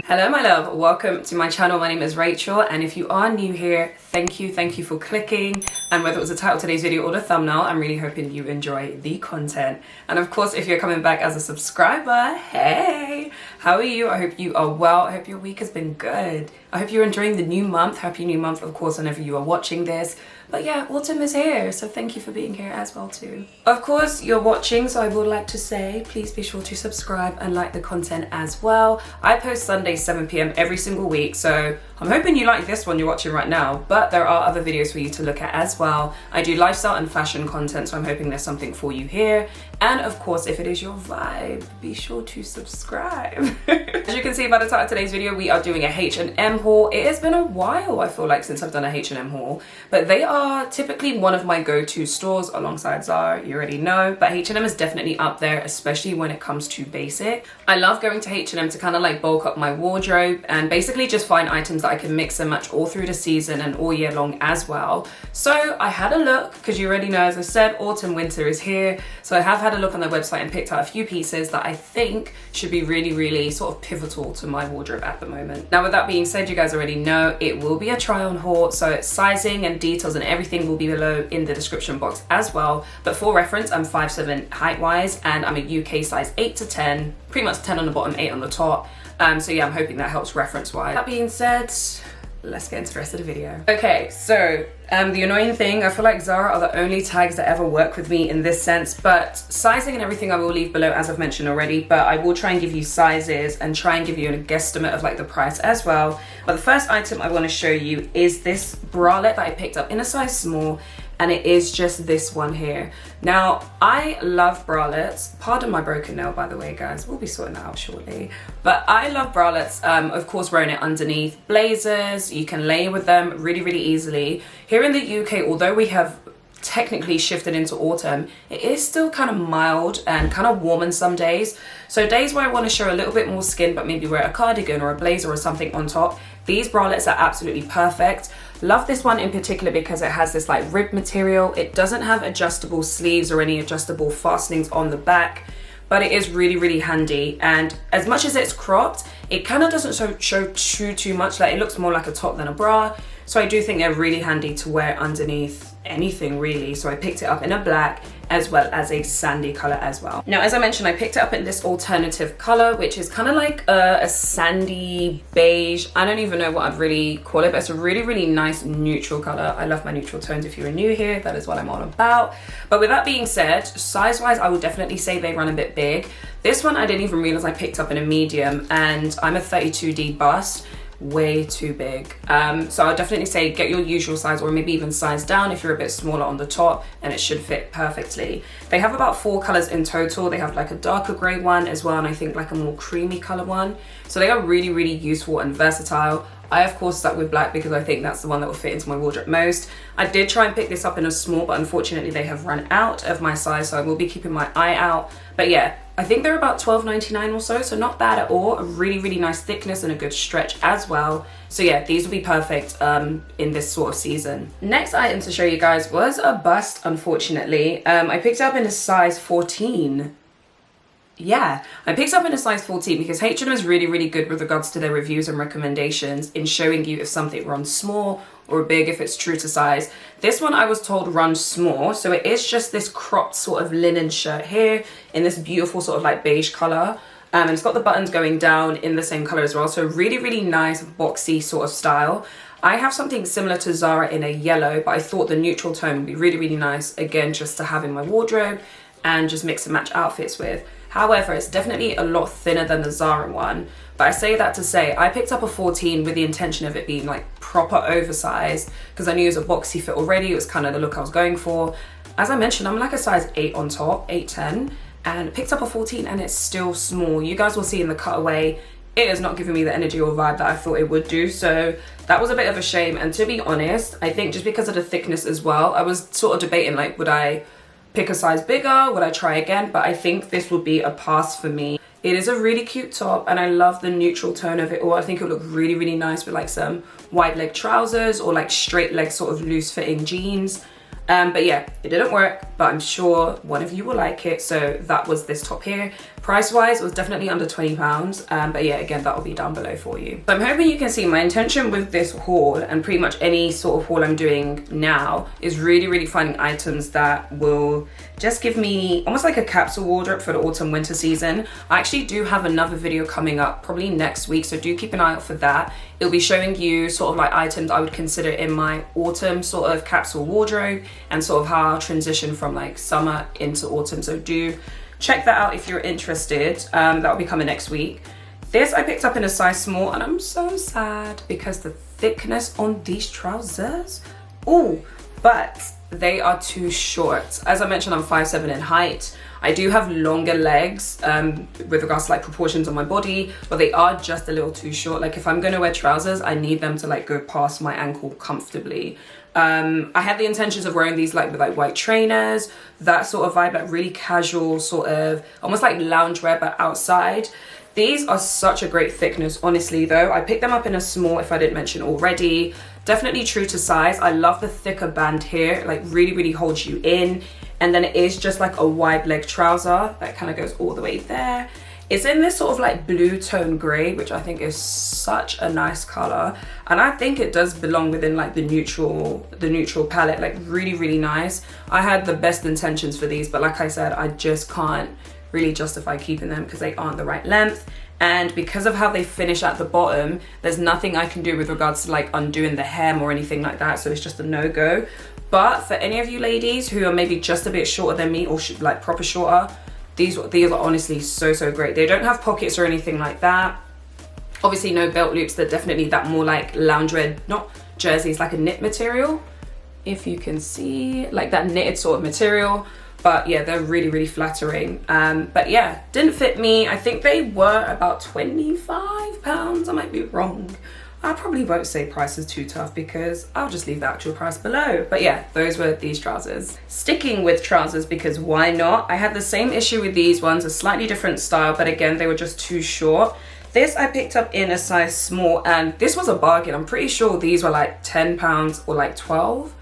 Hello my love, welcome to my channel. My name is Rachel, and if you are new here, thank you for clicking. And whether it was the title of today's video or the thumbnail, I'm really hoping you enjoy the content. And of course, if you're coming back as a subscriber, hey, how are you? I hope you are well. I hope your week has been good. I hope you're enjoying the new month. Happy new month, of course, whenever you are watching this. But yeah, autumn is here, so thank you for being here as well too. Of course, you're watching, so I would like to say, please be sure to subscribe and like the content as well. I post Sundays 7 p.m. every single week, so I'm hoping you like this one you're watching right now, but there are other videos for you to look at as well. I do lifestyle and fashion content, so I'm hoping there's something for you here. And of course, if it is your vibe, be sure to subscribe. As you can see by the title of today's video, we are doing a H&M haul. It has been a while, I feel like, since I've done a H&M haul, but they are typically one of my go-to stores alongside Zara, you already know, but H&M is definitely up there, especially when it comes to basic. I love going to H&M to kind of like bulk up my wardrobe and basically just find items that I can mix and match all through the season and all year long as well. So I had a look, because you already know, as I said, autumn winter is here, so I have had a look on their website and picked out a few pieces that I think should be really sort of pivotal to my wardrobe at the moment. Now with that being said, you guys already know it will be a try on haul, so it's sizing and details and everything will be below in the description box as well. But for reference, I'm 5'7" height wise, and I'm a UK size 8 to 10, pretty much 10 on the bottom, 8 on the top. So yeah, I'm hoping that helps reference wise. That being said, let's get into the rest of the video. Okay, so the annoying thing, I feel like Zara are the only tags that ever work with me in this sense, but sizing and everything I will leave below, as I've mentioned already, but I will try and give you sizes and try and give you a guesstimate of like the price as well. But the first item I want to show you is this bralette that I picked up in a size small, and it is just this one here. Now, I love bralettes. Pardon my broken nail, by the way, guys. We'll be sorting that out shortly. But I love bralettes, of course, wearing it underneath blazers. You can layer with them really easily. Here in the UK, although we have technically shifted into autumn, it is still kind of mild and kind of warm on some days. So days where I want to show a little bit more skin, but maybe wear a cardigan or a blazer or something on top, these bralettes are absolutely perfect. Love this one in particular because it has this like rib material. It doesn't have adjustable sleeves or any adjustable fastenings on the back, but it is really handy. And as much as it's cropped, it kind of doesn't show too much. Like, it looks more like a top than a bra. So I do think they're really handy to wear underneath anything really. So I picked it up in a black as well as a sandy color as well. Now, as I mentioned, I picked it up in this alternative color, which is kind of like a sandy beige. I don't even know what I'd really call it, but it's a really nice neutral color. I love my neutral tones. If you're new here, that is what I'm all about. But with that being said, size wise, I would definitely say they run a bit big. This one I didn't even realize I picked up in a medium, and I'm a 32D bust. Way too big. So I'll definitely say get your usual size, or maybe even size down if you're a bit smaller on the top, and it should fit perfectly. They have about 4 colors in total. They have like a darker gray one as well, and I think like a more creamy color one. So they are really useful and versatile. I of course stuck with black because I think that's the one that will fit into my wardrobe most. I did try and pick this up in a small, but unfortunately they have run out of my size, so I will be keeping my eye out. But yeah, I think they're about $12.99 or so not bad at all. A really nice thickness and a good stretch as well. So yeah, these will be perfect in this sort of season. Next item to show you guys was a bust, unfortunately. I picked it up in a size 14. Yeah, I picked up in a size 14 because H&M is really good with regards to their reviews and recommendations in showing you if something runs small or big, if it's true to size. This one I was told runs small, so it is just this cropped sort of linen shirt here in this beautiful sort of like beige color. And it's got the buttons going down in the same color as well, so really nice boxy sort of style. I have something similar to Zara in a yellow, but I thought the neutral tone would be really nice, again, just to have in my wardrobe and just mix and match outfits with. However, it's definitely a lot thinner than the Zara one, but I say that to say I picked up a 14 with the intention of it being like proper oversized, because I knew it was a boxy fit already. It was kind of the look I was going for. As I mentioned, I'm like a size 8 on top, 8'10", and picked up a 14 and it's still small. You guys will see in the cutaway, it is not giving me the energy or vibe that I thought it would do, so that was a bit of a shame. And to be honest, I think just because of the thickness as well, I was sort of debating like, would I pick a size bigger, would I try again? But I think this would be a pass for me. It is a really cute top and I love the neutral tone of it all. I think it would look really nice with like some wide leg trousers or like straight leg sort of loose fitting jeans. But yeah, it didn't work, but I'm sure one of you will like it. So that was this top here. Price wise, it was definitely under £20. But yeah, again, that will be down below for you. So I'm hoping you can see my intention with this haul, and pretty much any sort of haul I'm doing now, is really finding items that will just give me almost like a capsule wardrobe for the autumn winter season. I actually do have another video coming up probably next week, so do keep an eye out for that. It'll be showing you sort of like items I would consider in my autumn sort of capsule wardrobe, and sort of how I'll transition from like summer into autumn. So do check that out if you're interested. That'll be coming next week. This I picked up in a size small, and I'm so sad because the thickness on these trousers, oh, but they are too short. As I mentioned, I'm 5'7" in height. I do have longer legs with regards to like proportions on my body, but they are just a little too short. Like if I'm gonna wear trousers, I need them to like go past my ankle comfortably. I had the intentions of wearing these like with like white trainers, that sort of vibe, like really casual, sort of almost like loungewear but outside. These are such a great thickness, honestly though. I picked them up in a small, if I didn't mention already. Definitely true to size. I love the thicker band here, like really holds you in. And then it is just like a wide leg trouser that kind of goes all the way there. It's in this sort of like blue tone gray, which I think is such a nice color. And I think it does belong within like the neutral palette, like really nice. I had the best intentions for these, but like I said, I just can't really justify keeping them because they aren't the right length. And because of how they finish at the bottom, there's nothing I can do with regards to like undoing the hem or anything like that. So it's just a no-go. But for any of you ladies who are maybe just a bit shorter than me, or like proper shorter, these are honestly so great. They don't have pockets or anything like that. Obviously no belt loops. They're definitely that more like loungewear, not jersey, it's like a knit material. If you can see, like that knitted sort of material. But yeah, they're really flattering. But yeah, didn't fit me. I think they were about £25. I might be wrong. I probably won't say price is too tough because I'll just leave the actual price below. But yeah, those were these trousers. Sticking with trousers because why not? I had the same issue with these ones, a slightly different style, but again, they were just too short. This I picked up in a size small, and this was a bargain. I'm pretty sure these were like £10 or like 12.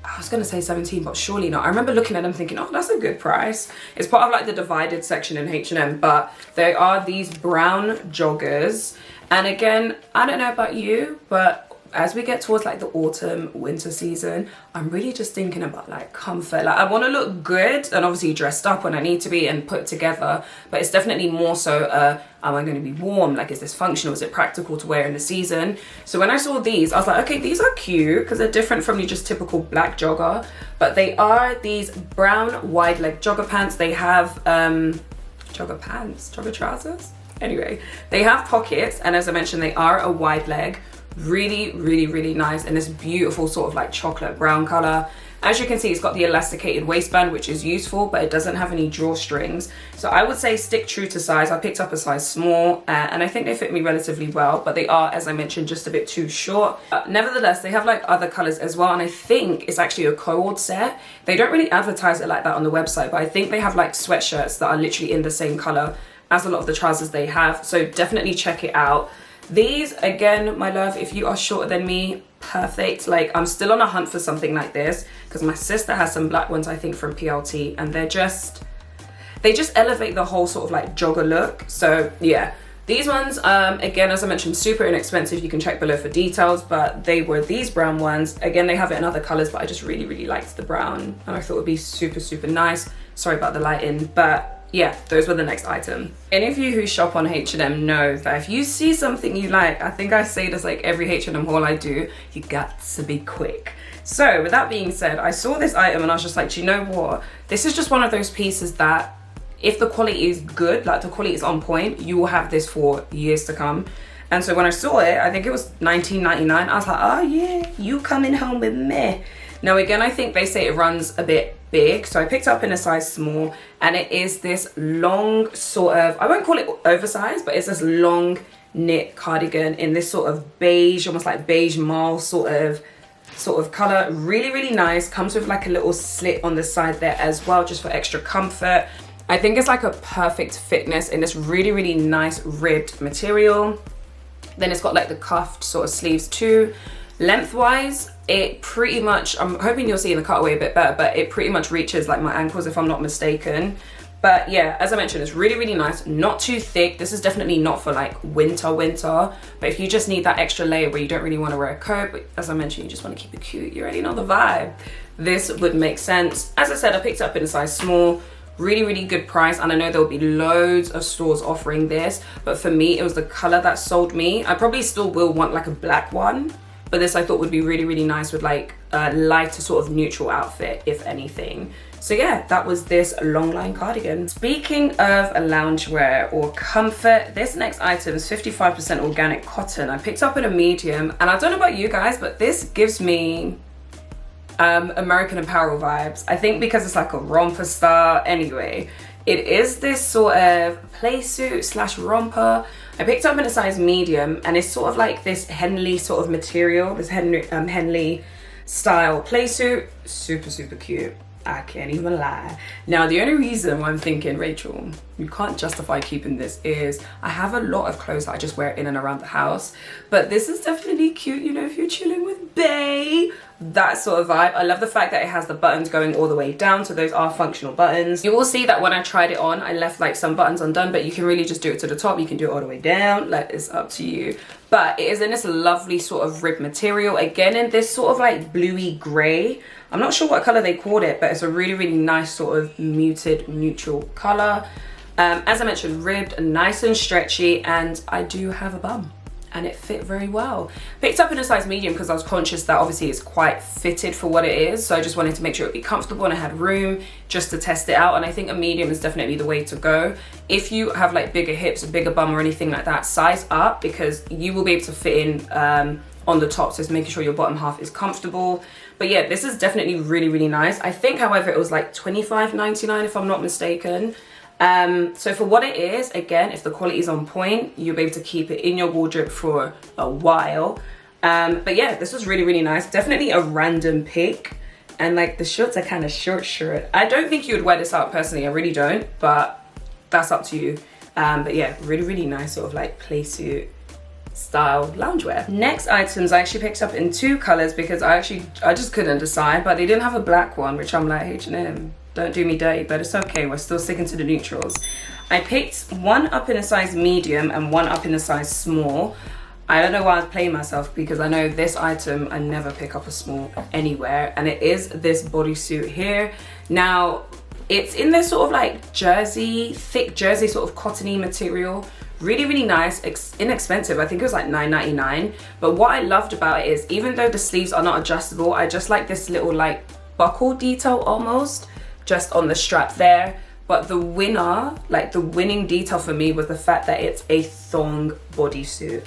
I was gonna say 17, but surely not. I remember looking at them thinking, oh, that's a good price. It's part of like the divided section in H&M, but they are these brown joggers. And again, I don't know about you, but as we get towards like the autumn winter season, I'm really just thinking about like comfort. Like I want to look good and obviously dressed up when I need to be and put together, but it's definitely more so am I going to be warm? Like, is this functional? Is it practical to wear in the season? So when I saw these, I was like, okay, these are cute because they're different from your just typical black jogger, but they are these brown wide leg jogger pants. They have jogger trousers. Anyway, they have pockets, and as I mentioned, they are a wide leg. Really nice in this beautiful sort of like chocolate brown color. As you can see, it's got the elasticated waistband, which is useful, but it doesn't have any drawstrings. So I would say stick true to size. I picked up a size small, and I think they fit me relatively well, but they are, as I mentioned, just a bit too short. Nevertheless, they have like other colors as well, and I think it's actually a co-ord set. They don't really advertise it like that on the website, but I think they have like sweatshirts that are literally in the same color as a lot of the trousers they have. So definitely check it out. These, again, my love, if you are shorter than me, perfect. Like, I'm still on a hunt for something like this because my sister has some black ones, I think, from PLT, and they just elevate the whole sort of like jogger look. So yeah, these ones, again, as I mentioned, super inexpensive. You can check below for details, but they were these brown ones. Again, they have it in other colors, but I just really liked the brown, and I thought it would be super nice. Sorry about the lighting, but yeah, those were the next item. Any of you who shop on H&M know that if you see something you like, I think I say this like every H&M haul I do, you got to be quick. So with that being said, I saw this item and I was just like, do you know what? This is just one of those pieces that if the quality is good, like the quality is on point, you will have this for years to come. And so when I saw it, I think it was $19.99. I was like, oh yeah, you coming home with me. Now again, I think they say it runs a bit big, so I picked up in a size small, and it is this long sort of, I won't call it oversized, but it's this long knit cardigan in this sort of beige, almost like beige marl sort of color. Really nice. Comes with like a little slit on the side there as well, just for extra comfort. I think it's like a perfect fitness in this really nice ribbed material. Then it's got like the cuffed sort of sleeves too. Lengthwise, it pretty much, I'm hoping you'll see in the cutaway a bit better, but it pretty much reaches like my ankles if I'm not mistaken. But yeah, as I mentioned, it's really, really nice, not too thick. This is definitely not for like winter, but if you just need that extra layer where you don't really want to wear a coat, but as I mentioned, you just want to keep it cute, you already know the vibe, this would make sense. As I said, I picked it up in a size small. Really, really good price, and I know there will be loads of stores offering this, but for me, it was the color that sold me. I probably still will want like a black one, but this I thought would be really, really nice with like a lighter sort of neutral outfit, if anything. So yeah, that was this Longline cardigan. Speaking of loungewear or comfort, this next item is 55% organic cotton. I picked up in a medium, and I don't know about you guys, but this gives me American Apparel vibes. I think because it's like a romper style. Anyway, it is this sort of playsuit slash romper. I picked up in a size medium, and it's sort of like this Henley sort of material, this Henley style playsuit. Super, super cute. I can't even lie. Now, the only reason why I'm thinking, Racheal, you can't justify keeping this is I have a lot of clothes that I just wear in and around the house, but this is definitely cute, you know, if you're chilling with bae, that sort of vibe. I love the fact that it has the buttons going all the way down, so those are functional buttons. You will see that when I tried it on, I left like some buttons undone, but you can really just do it to the top. You can do it all the way down, like it's up to you. But it is in this lovely sort of rib material, again in this sort of like bluey gray. I'm not sure what color they called it, but it's a really, really nice sort of muted neutral color. As I mentioned, ribbed, nice and stretchy, and I do have a bum and it fit very well. Picked up in a size medium because I was conscious that obviously it's quite fitted for what it is, so I just wanted to make sure it'd be comfortable and I had room just to test it out, and I think a medium is definitely the way to go. If you have like bigger hips, a bigger bum or anything like that, size up, because you will be able to fit in on the top, so it's making sure your bottom half is comfortable. But yeah, this is definitely really, really nice. I think, however, it was like $25.99 if I'm not mistaken. So for what it is, again, if the quality is on point, you'll be able to keep it in your wardrobe for a while. But yeah, this was really, really nice. Definitely a random pick. And like the shorts are kind of short. I don't think you would wear this out personally, I really don't, but that's up to you. But yeah, really, really nice sort of like playsuit style loungewear. Next items I actually picked up in two colors because I just couldn't decide, but they didn't have a black one, which I'm like, H&M, don't do me dirty, but it's okay, we're still sticking to the neutrals. I picked one up in a size medium and one up in a size small. I don't know why I was playing myself, because I know this item I never pick up a small anywhere, and it is this bodysuit here. Now it's in this sort of like jersey, thick jersey sort of cottony material. Really, really nice, inexpensive. I think it was like $9.99. But what I loved about it is, even though the sleeves are not adjustable, I just like this little like buckle detail almost just on the strap there. But the winner, like the winning detail for me, was the fact that it's a thong bodysuit.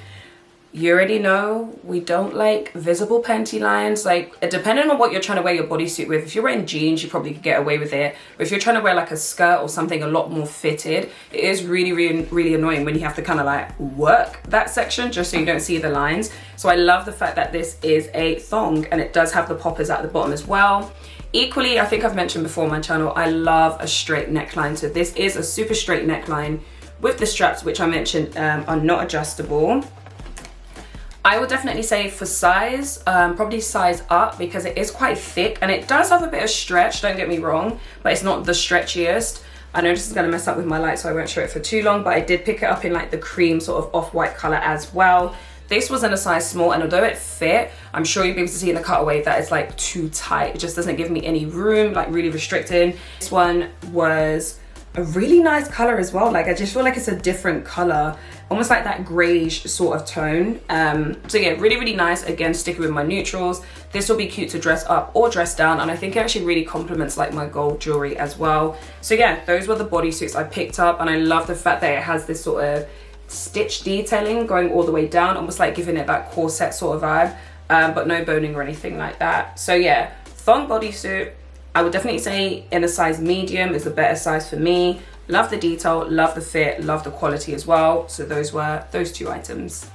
You already know we don't like visible panty lines. Like, depending on what you're trying to wear your bodysuit with, if you're wearing jeans, you probably could get away with it. But if you're trying to wear like a skirt or something a lot more fitted, it is really, really, really annoying when you have to kind of like work that section just so you don't see the lines. So I love the fact that this is a thong, and it does have the poppers at the bottom as well. Equally, I think I've mentioned before on my channel, I love a straight neckline. So this is a super straight neckline with the straps, which I mentioned are not adjustable. I would definitely say for size, probably size up, because it is quite thick and it does have a bit of stretch, don't get me wrong, but it's not the stretchiest. I know this is going to mess up with my light, so I won't show it for too long, but I did pick it up in like the cream sort of off-white color as well. This was in a size small, and although it fit, I'm sure you'll be able to see in the cutaway that it's like too tight. It just doesn't give me any room, like really restricting. This one was a really nice color as well. Like, I just feel like it's a different color, almost like that grayish sort of tone. So yeah, really, really nice. Again, sticking with my neutrals. This will be cute to dress up or dress down, and I think it actually really complements like my gold jewelry as well. So yeah, those were the bodysuits I picked up, and I love the fact that it has this sort of stitch detailing going all the way down, almost like giving it that corset sort of vibe, but no boning or anything like that. So yeah, thong bodysuit, I would definitely say in a size medium is a better size for me. Love the detail, love the fit, love the quality as well. So those were those two items.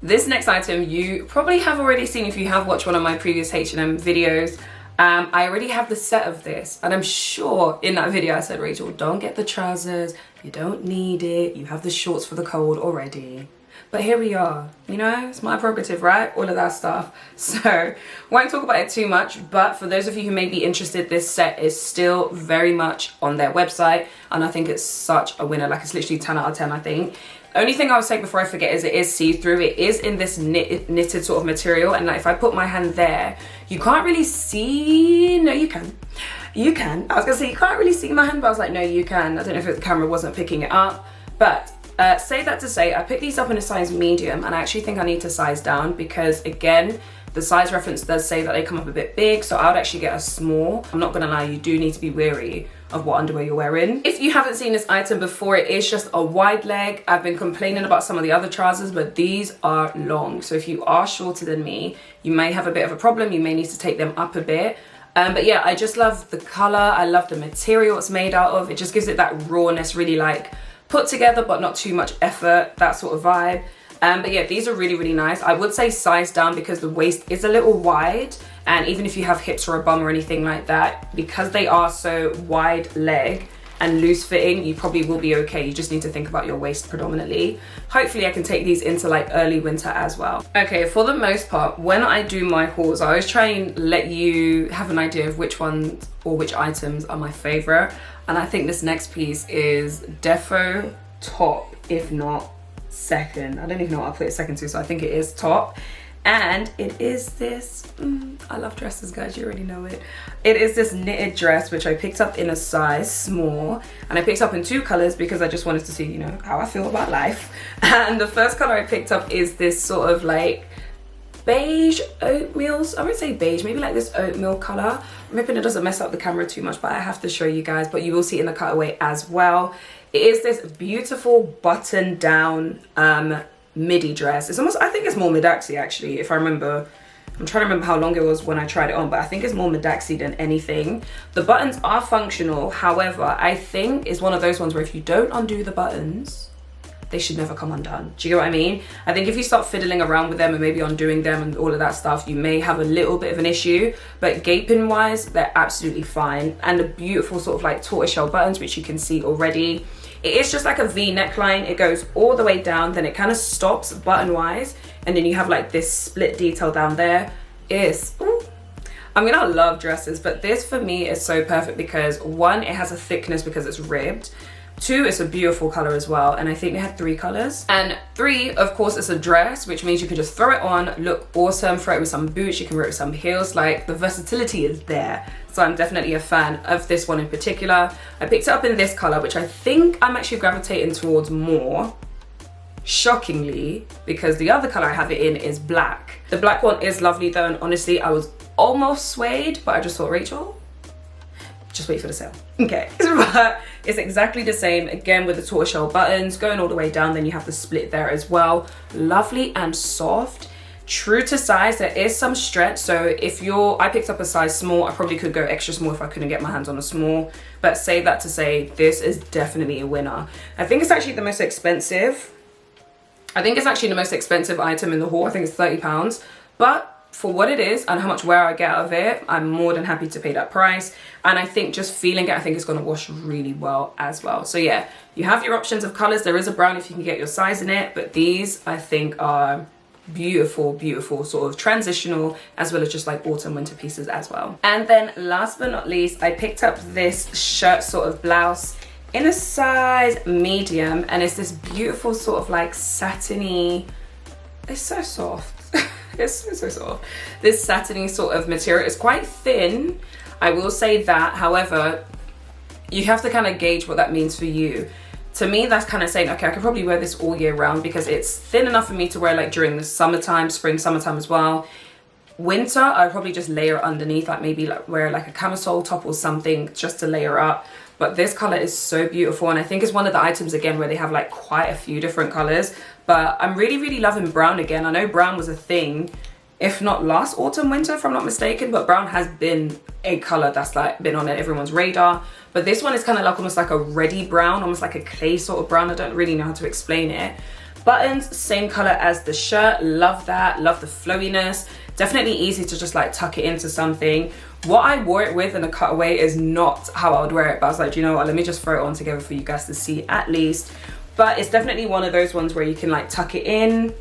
This next item you probably have already seen if you have watched one of my previous H&M videos. I already have the set of this, and I'm sure in that video I said, Racheal, don't get the trousers, you don't need it, you have the shorts for the cold already. But here we are, you know, it's my prerogative, right? All of that stuff. So won't talk about it too much, but for those of you who may be interested, this set is still very much on their website, and I think it's such a winner. Like, it's literally 10 out of 10, I think. Only thing I would say before I forget is it is see-through. It is in this knitted sort of material, and like if I put my hand there, you can't really see. No, you can. You can. I was gonna say you can't really see my hand, but I was like, no, you can. I don't know if the camera wasn't picking it up, but say that to say I picked these up in a size medium, and I actually think I need to size down because, again, the size reference does say that they come up a bit big, so I would actually get a small. I'm not gonna lie, you do need to be wary of what underwear you're wearing. If you haven't seen this item before, it is just a wide leg. I've been complaining about some of the other trousers, but these are long. So if you are shorter than me, you may have a bit of a problem. You may need to take them up a bit. But yeah, I just love the color. I love the material it's made out of. It just gives it that rawness, really like put together, but not too much effort, that sort of vibe. But yeah, these are really, really nice. I would say size down because the waist is a little wide, and even if you have hips or a bum or anything like that, because they are so wide leg and loose fitting, you probably will be okay. You just need to think about your waist predominantly. Hopefully I can take these into like early winter as well. Okay, for the most part, when I do my hauls, I always try and let you have an idea of which ones or which items are my favorite. And I think this next piece is defo top, if not second. I don't even know what I'll put it second to, so I think it is top. And it is this, I love dresses, guys, you already know it. It is this knitted dress, which I picked up in a size small, and I picked up in 2 colors because I just wanted to see, you know, how I feel about life. And the first color I picked up is this sort of like beige oatmeal, I would say beige, maybe like this oatmeal color. I'm hoping it doesn't mess up the camera too much, but I have to show you guys, but you will see it in the cutaway as well. It is this beautiful button down midi dress. It's almost, I think it's more mid-axi actually, if I remember. I'm trying to remember how long it was when I tried it on, but I think it's more mid-axi than anything. The buttons are functional, however, I think it's one of those ones where if you don't undo the buttons, they should never come undone. Do you get what I mean? I think if you start fiddling around with them and maybe undoing them and all of that stuff, you may have a little bit of an issue, but gaping wise, they're absolutely fine. And the beautiful sort of like tortoiseshell buttons, which you can see already. It is just like a V neckline. It goes all the way down, then it kind of stops button wise, and then you have like this split detail down there. I mean, I love dresses, but this for me is so perfect because 1, it has a thickness because it's ribbed. 2, it's a beautiful color as well, and I think they had 3 colors. And 3, of course, it's a dress, which means you can just throw it on, look awesome, throw it with some boots, you can wear it with some heels. Like, the versatility is there. So I'm definitely a fan of this one in particular. I picked it up in this color, which I think I'm actually gravitating towards more, shockingly, because the other color I have it in is black. The black one is lovely though, and honestly, I was almost swayed, but I just thought, Rachel, just wait for the sale. Okay, but it's exactly the same, again with the tortoiseshell buttons going all the way down, then you have the split there as well. Lovely and soft, true to size. There is some stretch, so if I picked up a size small, I probably could go extra small if I couldn't get my hands on a small, but say that to say this is definitely a winner. I think it's actually the most expensive. I think it's actually the most expensive item in the haul. I think it's £30, but for what it is and how much wear I get out of it, I'm more than happy to pay that price. And I think just feeling it, I think it's going to wash really well as well. So yeah, you have your options of colors. There is a brown if you can get your size in it, but these I think are beautiful, beautiful, sort of transitional, as well as just like autumn winter pieces as well. And then last but not least, I picked up this shirt sort of blouse in a size medium, and it's this beautiful sort of like satiny, it's so soft. It's so soft. This satiny sort of material is quite thin, I will say that. However, you have to kind of gauge what that means for you. To me, that's kind of saying, okay, I could probably wear this all year round because it's thin enough for me to wear like during the summertime, spring, summertime as well. Winter, I'd probably just layer underneath, like maybe like wear like a camisole top or something just to layer up. But this color is so beautiful, and I think it's one of the items again where they have like quite a few different colors. But I'm really, really loving brown again. I know brown was a thing, if not last autumn, winter, if I'm not mistaken, but brown has been a color that's like been on everyone's radar. But this one is kind of like almost like a reddy brown, almost like a clay sort of brown. I don't really know how to explain it. Buttons, same color as the shirt. Love that, love the flowiness. Definitely easy to just like tuck it into something. What I wore it with in a cutaway is not how I would wear it, but I was like, you know what, let me just throw it on together for you guys to see at least but it's definitely one of those ones where you can like tuck it in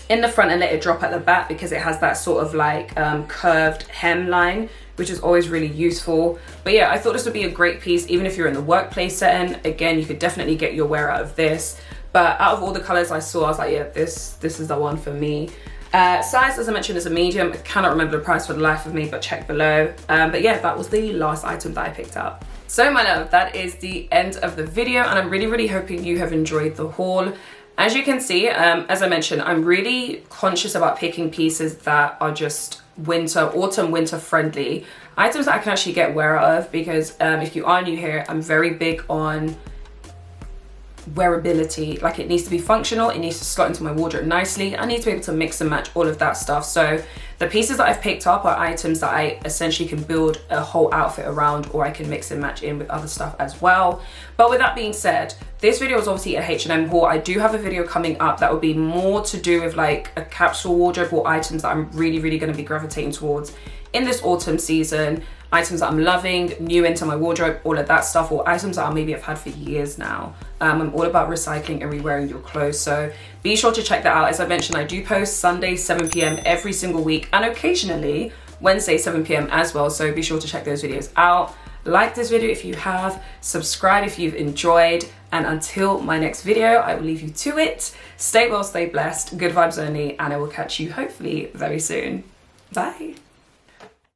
the front and let it drop at the back, because it has that sort of like curved hemline, which is always really useful. But yeah, I thought this would be a great piece even if you're in the workplace setting. Again, you could definitely get your wear out of this. But out of all the colors I saw, I was like, yeah, this is the one for me. Size, as I mentioned, is a medium. I cannot remember the price for the life of me, but check below. But yeah, that was the last item that I picked up. So my love, that is the end of the video, and I'm really hoping you have enjoyed the haul. As you can see, as I mentioned, I'm really conscious about picking pieces that are just autumn winter friendly, items that I can actually get wear out of, because if you are new here, I'm very big on wearability. Like, it needs to be functional, it needs to slot into my wardrobe nicely, I need to be able to mix and match all of that stuff. So the pieces that I've picked up are items that I essentially can build a whole outfit around, or I can mix and match in with other stuff as well. But with that being said, this video is obviously a H&M haul. I do have a video coming up that will be more to do with like a capsule wardrobe, or items that I'm really going to be gravitating towards in this autumn season, items that I'm loving, new into my wardrobe, all of that stuff, or items that I maybe have had for years now. I'm all about recycling and re-wearing your clothes, so be sure to check that out. As I mentioned, I do post Sunday 7 p.m. every single week, and occasionally Wednesday 7 p.m. as well, so be sure to check those videos out. Like this video if you have, subscribe if you've enjoyed, and until my next video, I will leave you to it. Stay well, stay blessed, good vibes only, and I will catch you hopefully very soon. Bye.